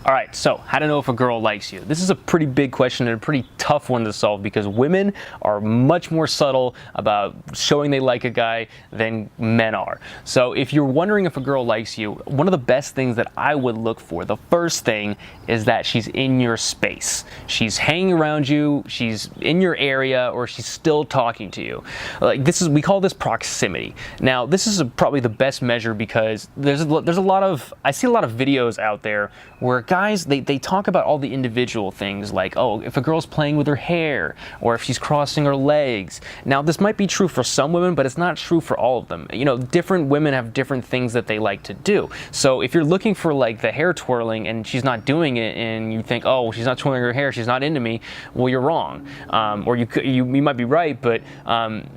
All right, so how to know if a girl likes you. This is a pretty big question and a pretty tough one to solve because women are much more subtle about showing they like a guy than men are. So if you're wondering if a girl likes you, one of the best things that I would look for, the first thing is that she's in your space. She's hanging around you, she's in your area, or she's still talking to you. Like we call this proximity. Now, this is probably the best measure because I see a lot of videos out there where guys, they talk about all the individual things like, oh, if a girl's playing with her hair or if she's crossing her legs. Now, this might be true for some women, but it's not true for all of them. You know, different women have different things that they like to do. So if you're looking for like the hair twirling and she's not doing it and you think, oh, she's not twirling her hair, she's not into me, well, you're wrong. Or you might be right, but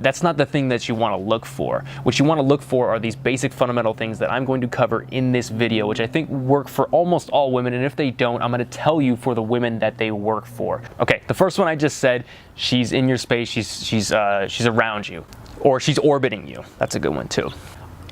that's not the thing that you want to look for. What you want to look for are these basic fundamental things that I'm going to cover in this video, which I think work for almost all women. And if they don't, I'm going to tell you for the women that they work for. Okay, the first one I just said, she's in your space, she's around you, or she's orbiting you. That's a good one too.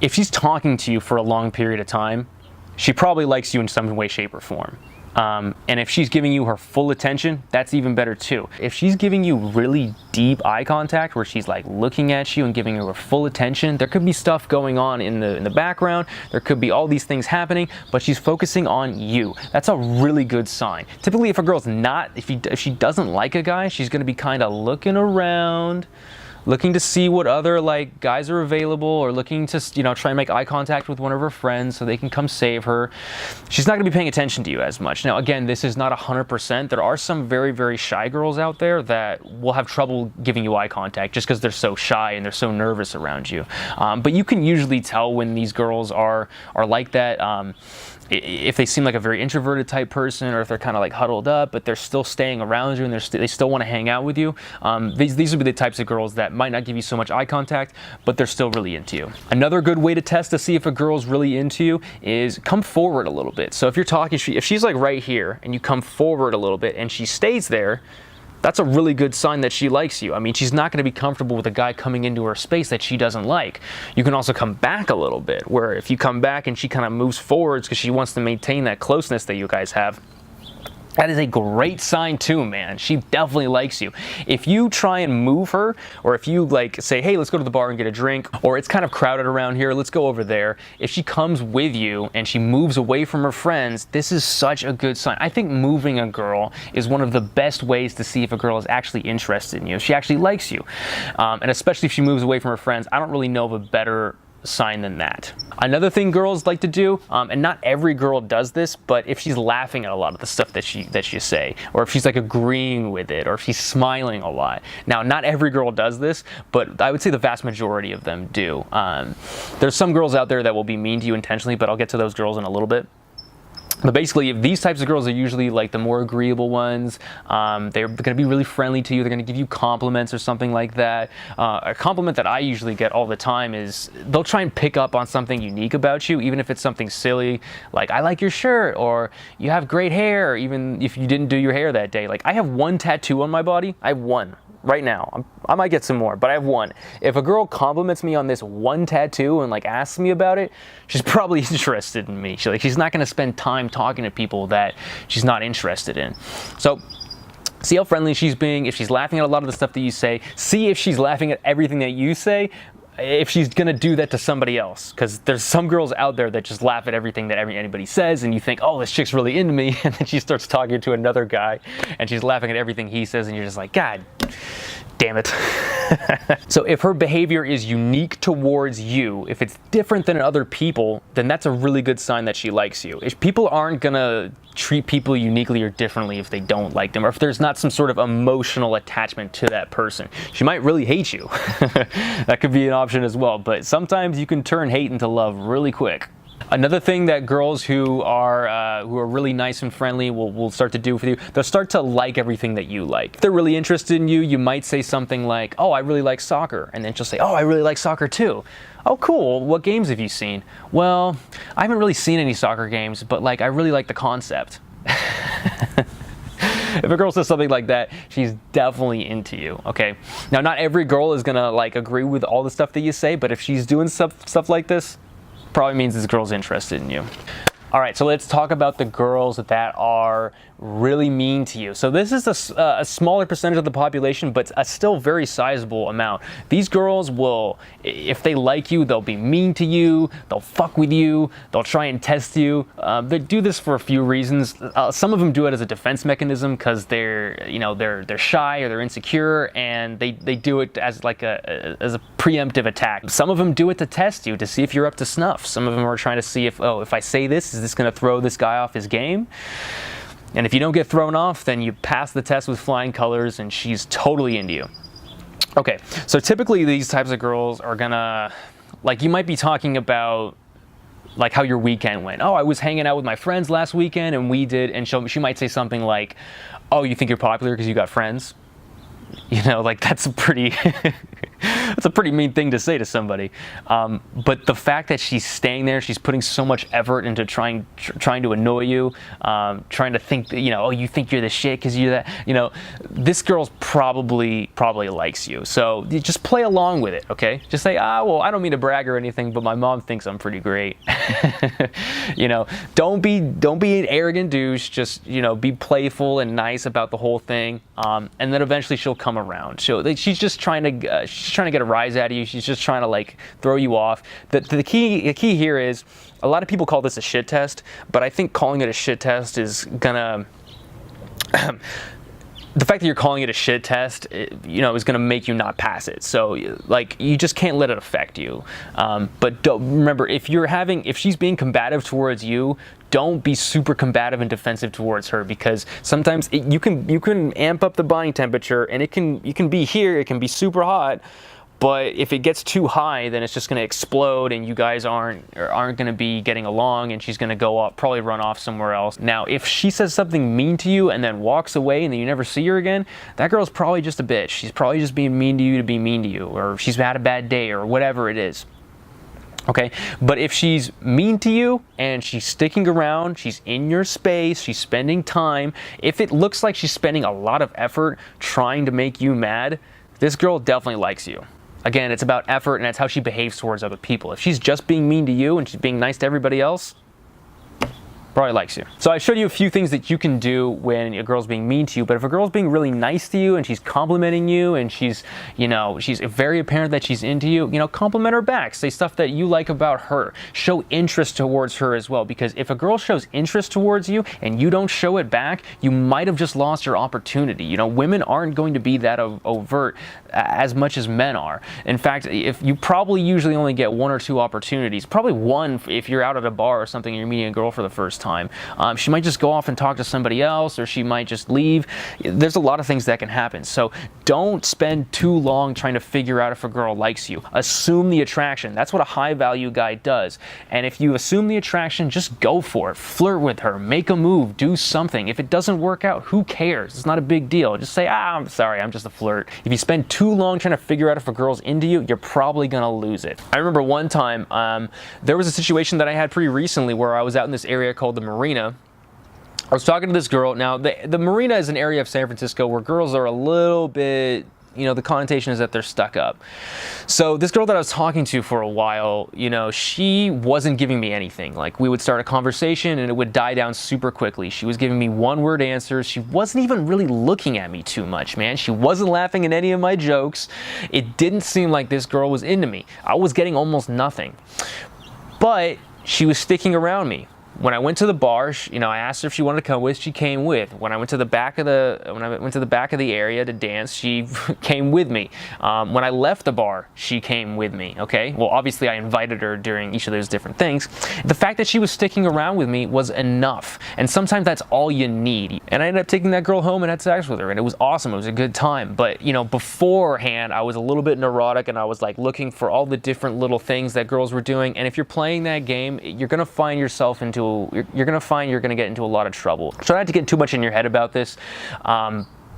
If she's talking to you for a long period of time, she probably likes you in some way, shape, or form. And if she's giving you her full attention, that's even better too. If she's giving you really deep eye contact where she's like looking at you and giving you her full attention, there could be stuff going on in the background, there could be all these things happening, but she's focusing on you. That's a really good sign. Typically, if a girl's not, if she doesn't like a guy, she's gonna be kind of looking around, looking to see what other like guys are available, or looking to, you know, try and make eye contact with one of her friends so they can come save her. She's not gonna be paying attention to you as much. Now, again, this is not 100%. There are some very, very shy girls out there that will have trouble giving you eye contact just because they're so shy and they're so nervous around you. But you can usually tell when these girls are like that. If they seem like a very introverted type person, or if they're kind of like huddled up, but they're still staying around you and they still want to hang out with you. These would be the types of girls that might not give you so much eye contact, but they're still really into you. Another good way to test to see if a girl's really into you is come forward a little bit. So if you're talking, if she's like right here and you come forward a little bit and she stays there, that's a really good sign that she likes you. I mean, she's not going to be comfortable with a guy coming into her space that she doesn't like. You can also come back a little bit, where if you come back and she kind of moves forwards because she wants to maintain that closeness that you guys have, that is a great sign too, man. She definitely likes you. If you try and move her, or if you like say, hey, let's go to the bar and get a drink, or it's kind of crowded around here, let's go over there. If she comes with you and she moves away from her friends, this is such a good sign. I think moving a girl is one of the best ways to see if a girl is actually interested in you, if she actually likes you. And especially if she moves away from her friends, I don't really know of a better sign than that. Another thing girls like to do, and not every girl does this, but if she's laughing at a lot of the stuff that you say, or if she's like agreeing with it, or if she's smiling a lot. Now, not every girl does this, but I would say the vast majority of them do. There's some girls out there that will be mean to you intentionally, but I'll get to those girls in a little bit. But basically, if these types of girls are usually like the more agreeable ones, they're going to be really friendly to you, they're going to give you compliments or something like that. A compliment that I usually get all the time is they'll try and pick up on something unique about you, even if it's something silly, like I like your shirt, or you have great hair, even if you didn't do your hair that day. Like, I have one tattoo on my body. I have one. Right now, I might get some more, but I have one. If a girl compliments me on this one tattoo and like asks me about it, she's probably interested in me. She's not going to spend time talking to people that she's not interested in. So see how friendly she's being. If she's laughing at a lot of the stuff that you say, see if she's laughing at everything that you say. If she's gonna do that to somebody else, because there's some girls out there that just laugh at everything that anybody says, and you think, oh, this chick's really into me, and then she starts talking to another guy and she's laughing at everything he says, and you're just like, God damn it. So if her behavior is unique towards you, if it's different than other people, then that's a really good sign that she likes you. If people aren't gonna treat people uniquely or differently if they don't like them, or if there's not some sort of emotional attachment to that person, she might really hate you. That could be an option as well, but sometimes you can turn hate into love really quick. Another thing that girls who are really nice and friendly will start to do with you, they'll start to like everything that you like. If they're really interested in you, you might say something like, oh, I really like soccer. And then she'll say, oh, I really like soccer too. Oh, cool. What games have you seen? Well, I haven't really seen any soccer games, but like, I really like the concept. If a girl says something like that, she's definitely into you, okay? Now, not every girl is gonna like agree with all the stuff that you say, but if she's doing stuff like this, probably means this girl's interested in you. All right, so let's talk about the girls that are really mean to you. So this is a smaller percentage of the population, but a still very sizable amount. These girls will, if they like you, they'll be mean to you, they'll fuck with you, they'll try and test you. They do this for a few reasons. Some of them do it as a defense mechanism because they're shy or they're insecure, and they do it as like as a preemptive attack. Some of them do it to test you, to see if you're up to snuff. Some of them are trying to see if I say this, is this going to throw this guy off his game? And if you don't get thrown off, then you pass the test with flying colors and she's totally into you. Okay, so typically these types of girls are gonna, like, you might be talking about like how your weekend went. Oh, I was hanging out with my friends last weekend and we did, and she might say something like, oh, you think you're popular because you got friends? You know, like that's a pretty that's a pretty mean thing to say to somebody. But the fact that she's staying there, she's putting so much effort into trying to annoy you, trying to think that, oh, you think you're the shit because you're that, this girl's probably likes you. So you just play along with it, okay? Just say, well, I don't mean to brag or anything, but my mom thinks I'm pretty great. Don't be an arrogant douche. Just, be playful and nice about the whole thing. And then eventually she'll come around. She's just trying to get a rise out of you. She's just trying to like throw you off. The key here is, a lot of people call this a shit test, but I think calling it a shit test is gonna the fact that you're calling it a shit test, is gonna make you not pass it. So like, you just can't let it affect you. But remember, if she's being combative towards you, don't be super combative and defensive towards her, because sometimes you can amp up the body temperature, and you can be here, it can be super hot, but if it gets too high, then it's just going to explode, and you guys aren't going to be getting along, and she's going to go off, probably run off somewhere else. Now, if she says something mean to you and then walks away and then you never see her again, that girl's probably just a bitch. She's probably just being mean to you to be mean to you, or she's had a bad day, or whatever it is. Okay, but if she's mean to you and she's sticking around, she's in your space, she's spending time, if it looks like she's spending a lot of effort trying to make you mad, this girl definitely likes you. Again, it's about effort, and that's how she behaves towards other people. If she's just being mean to you and she's being nice to everybody else, probably likes you. So I showed you a few things that you can do when a girl's being mean to you, but if a girl's being really nice to you and she's complimenting you and she's very apparent that she's into you, compliment her back. Say stuff that you like about her. Show interest towards her as well, because if a girl shows interest towards you and you don't show it back, you might have just lost your opportunity. Women aren't going to be that overt as much as men are. In fact, if you probably usually only get one or two opportunities, probably one if you're out at a bar or something and you're meeting a girl for the first time. She might just go off and talk to somebody else, or she might just leave. There's a lot of things that can happen. So don't spend too long trying to figure out if a girl likes you. Assume the attraction. That's what a high value guy does. And if you assume the attraction, just go for it. Flirt with her. Make a move. Do something. If it doesn't work out, who cares? It's not a big deal. Just say, I'm sorry, I'm just a flirt. If you spend too long trying to figure out if a girl's into you, you're probably gonna lose it. I remember one time, there was a situation that I had pretty recently where I was out in this area called the Marina. I was talking to this girl. Now, the Marina is an area of San Francisco where girls are a little bit, the connotation is that they're stuck up. So this girl that I was talking to for a while, she wasn't giving me anything. Like, we would start a conversation and it would die down super quickly. She was giving me one-word answers. She wasn't even really looking at me too much, man. She wasn't laughing at any of my jokes. It didn't seem like this girl was into me. I was getting almost nothing. But she was sticking around me. When I went to the bar, I asked her if she wanted to come with. She came with. When I went to the back of the area to dance, she came with me. When I left the bar, she came with me. Okay. Well, obviously, I invited her during each of those different things. The fact that she was sticking around with me was enough. And sometimes that's all you need. And I ended up taking that girl home and had sex with her, and it was awesome. It was a good time. But beforehand, I was a little bit neurotic, and I was like looking for all the different little things that girls were doing. And if you're playing that game, you're gonna find yourself you're gonna get into a lot of trouble. Try not to get too much in your head about this.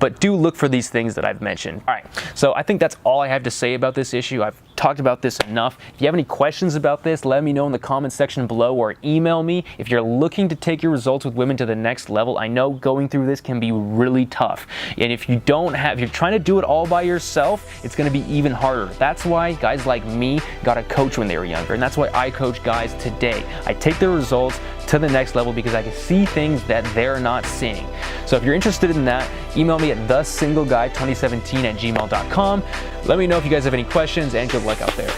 but do look for these things that I've mentioned. All right, so I think that's all I have to say about this issue. I've talked about this enough. If you have any questions about this, let me know in the comments section below or email me. If you're looking to take your results with women to the next level, I know going through this can be really tough. And if you're trying to do it all by yourself, it's going to be even harder. That's why guys like me got a coach when they were younger, and that's why I coach guys today. I take their results to the next level because I can see things that they're not seeing. So if you're interested in that, email me at TheSingleGuy2017@gmail.com. Let me know if you guys have any questions, and good luck out there.